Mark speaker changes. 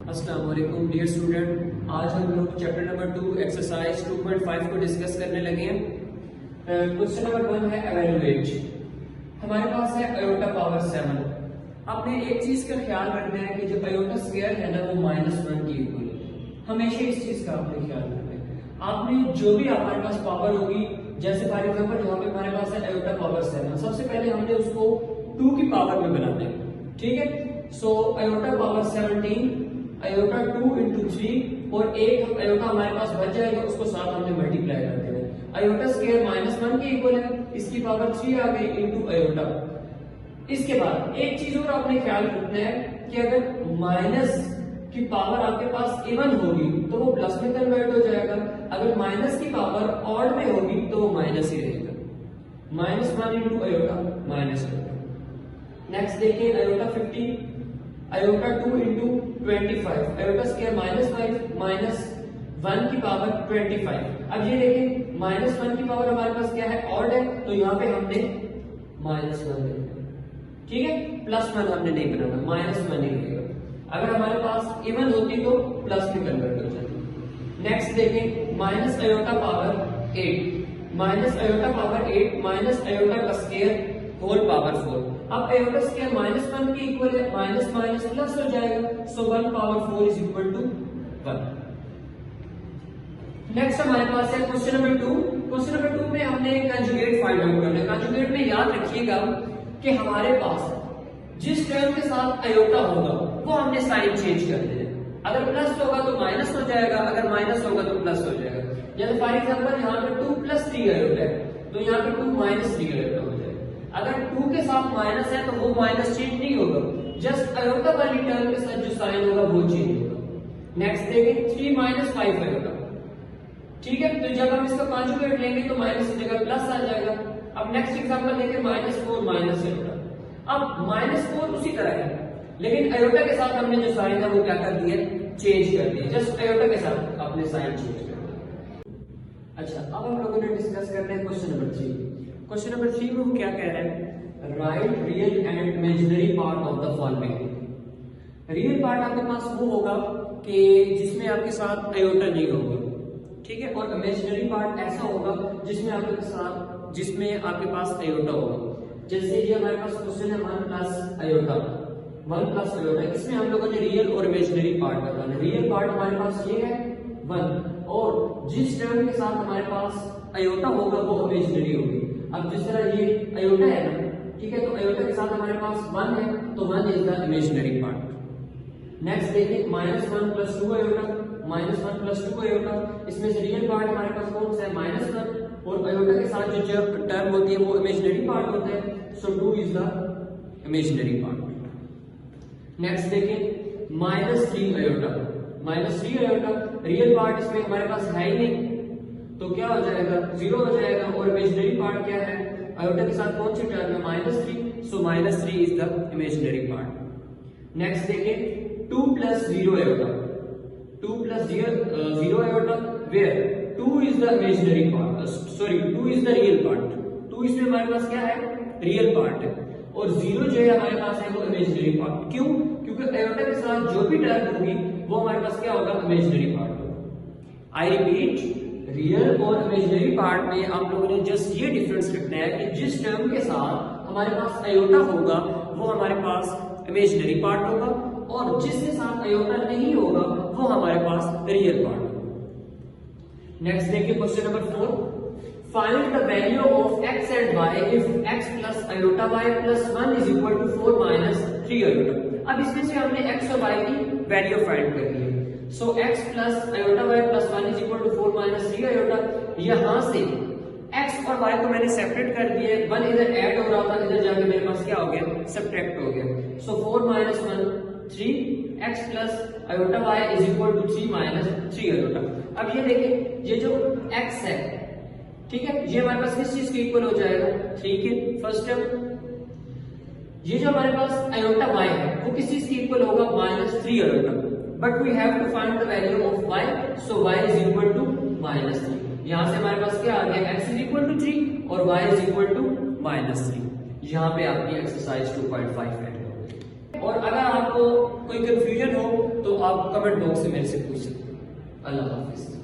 Speaker 1: अस्सलाम वालेकुम dear student, आज हम लोग चैप्टर नंबर 2 एक्सरसाइज 2.5 को डिस्कस करने लगे हैं। क्वेश्चन नंबर 1 है एवेलुएट। हमारे पास है आयोटा पावर 7। आपने एक चीज का ख्याल रखना है कि जो आयोटा स्क्वायर है ना वो -1 की इक्वल है। हमेशा इस चीज का आपने ख्याल रखना है। आपने जो भी हमारे पास पावर होगी, जैसे फॉर एग्जांपल यहाँ पे हमारे पास है आयोटा पावर 7, सबसे पहले हमने उसको 2 की पावर में बनाना है। ठीक है, so iota power 17 iota 2 into 3 और एक आयोटा हमारे पास बच जाएगा, उसको साथ हमने मल्टीप्लाई कर देना है। आयोटा स्क्वायर -1 के इक्वल है, इसकी पावर 3 आ गई इंटू आयोटा। इसके बाद एक चीज और आपने ख्याल रखना है कि अगर माइनस की पावर आपके पास इवन होगी तो वो प्लस में कन्वर्ट हो जाएगा, अगर माइनस की पावर ऑड में होगी तो वो माइनस ही रहेगा। -1 into iota minus iota. Next देखिए iota 50 iota 2 into 25 iota square -5 -1 की पावर 25। अब ये देखें -1 की पावर हमारे पास क्या है, ऑड है, तो यहाँ पे हमने -1 लिखा। ठीक है, +1 हमने नहीं बनाना, -1 ही लिखेगा। अगर हमारे पास इवन होती तो प्लस में कन्वर्ट हो जाती। नेक्स्ट देखें minus iota power 8 minus iota power 8 minus iota का स्क्वायर होल पावर 4। अब आयोटा स्क्वायर -1 के इक्वल है, माइनस माइनस प्लस हो जाएगा, so 1 power 4 is equal to 1। Next हमारे पास है क्वेश्चन नंबर 2। क्वेश्चन नंबर 2 में हमने कंजुगेट फाइंड आउट करना है। कंजुगेट में याद रखिएगा कि हमारे पास जिस टर्म के साथ आयोटा होगा वो हमने साइन चेंज कर देना है। अगर प्लस होगा तो माइनस हो जाएगा, अगर माइनस होगा तो प्लस हो जाएगा। जैसे फॉर एग्जांपल यहाँ पे 2 + 3 आयोटा है, तो यहाँ पे 2 - 3 आयोटा हो जाएगा। अगर 2 के साथ माइनस है तो वो माइनस चेंज नहीं होगा, जस्ट आयोटा वाली टर्म के साथ जो साइन होगा वो चेंज होगा। नेक्स्ट देखें 3 - 5 आयोटा। ठीक है, तो जब हम इसका कॉन्जुगेट लेंगे तो माइनस की जगह प्लस आ जाएगा। अब नेक्स्ट एग्जांपल देखें -4 आयोटा। अब -4 उसी तरह है, लेकिन आयोटा के साथ हमने जो साइन है वो क्या कर दिया, चेंज कर दिया। जस्ट आयोटा के साथ आपने साइन चेंज कर दिया। अच्छा, अब हम लोगों ने डिस्कस करते हैं क्वेश्चन नंबर 3। क्वेश्चन नंबर 3 में वो क्या कह रहा है, right real and imaginary part of the following. Real part आपके पास वो होगा कि जिसमें आपके साथ आयोटा नहीं होगा, ठीक है, और इमेजिनरी पार्ट ऐसा होगा जिसमें आपके पास आयोटा होगा। जैसे ये हमारे पास क्वेश्चन है 1 + आयोटा 1 + आयोटा। इसमें हम लोगों ने रियल और इमेजिनरी पार्ट बताना। रियल पार्ट हमारे पास ये है 1, और जिस टर्म के साथ हमारे पास आयोटा होगा वो इमेजिनरी होगी। अब जिस तरह ये आयोटा है ना, ठीक है, तो आयोटा के साथ हमारे पास 1 है, तो 1 is the imaginary part. Next देखिए -1 + 2 आयोटा -1 + 2 आयोटा। इसमें से रियल पार्ट हमारे पास कौन सा है, -1, और आयोटा के साथ जो टर्म होती है वो इमेजिनरी पार्ट होता है, सो 2 is the imaginary part. Next देखें -3 आयोटा -3 आयोटा। रियल पार्ट इसमें हमारे पास है ही नहीं, तो क्या हो जाएगा, 0 हो जाएगा, और इमेजिनरी पार्ट क्या है, आयोटा के साथ कौन सी टर्म है, -3, so -3 is the imaginary part. Next देखें 2 + 0 iota 2 + 0 iota, where 2 is the imaginary part, sorry 2 is the real part. 2 इसमें हमारे पास क्या है, रियल पार्ट है, और 0 जो है हमारे पास है वो इमेजिनरी पार्ट। क्यों? क्योंकि आयोटा के साथ जो भी टर्म होगी वो हमारे पास क्या होगा, इमेजिनरी पार्ट होगा। आई रिपीट, रियल और इमेजिनरी पार्ट में आप लोगों ने जस्ट ये डिफरेंस रखना है कि जिस टर्म के साथ हमारे पास आयोटा होगा वो हमारे पास इमेजिनरी पार्ट होगा, और जिसके साथ आयोटा नहीं होगा वो हमारे पास रियल पार्ट होगा। नेक्स्ट देखिए question number 4। Find the value of x and y if x + iota y + 1 is equal to 4 - 3 iota. अब इसमें से हमने x और y की वैल्यू फाइंड करनी है। So x + iota y + 1 is equal to 4 - 3 iota. यहां से x और y को मैंने सेपरेट कर दिया, 1 इधर ऐड हो रहा था, इधर जाके मेरे पास क्या हो गया, सब्ट्रैक्ट हो गया। So 4 - 1 3, x + iota y is equal to 3 - 3 iota. अब ये देखिए, ये जो x है, ठीक है, ये हमारे पास किस चीज के इक्वल हो जाएगा, 3 के फर्स्ट टर्म। ये जो हमारे पास आयोटा y है वो किस चीज के इक्वल होगा, -3 iota. But we have to find the value of y, so y is equal to -3। यहां से हमारे पास क्या आ गया, x इज इक्वल टू 3 और y इज इक्वल टू -3। यहां पे आपकी एक्सरसाइज 2.5 ऐड हो गई। और अगर आपको कोई कंफ्यूजन हो तो आप कमेंट बॉक्स से मेरे से पूछ सकते हैं। अल्लाह हाफिज।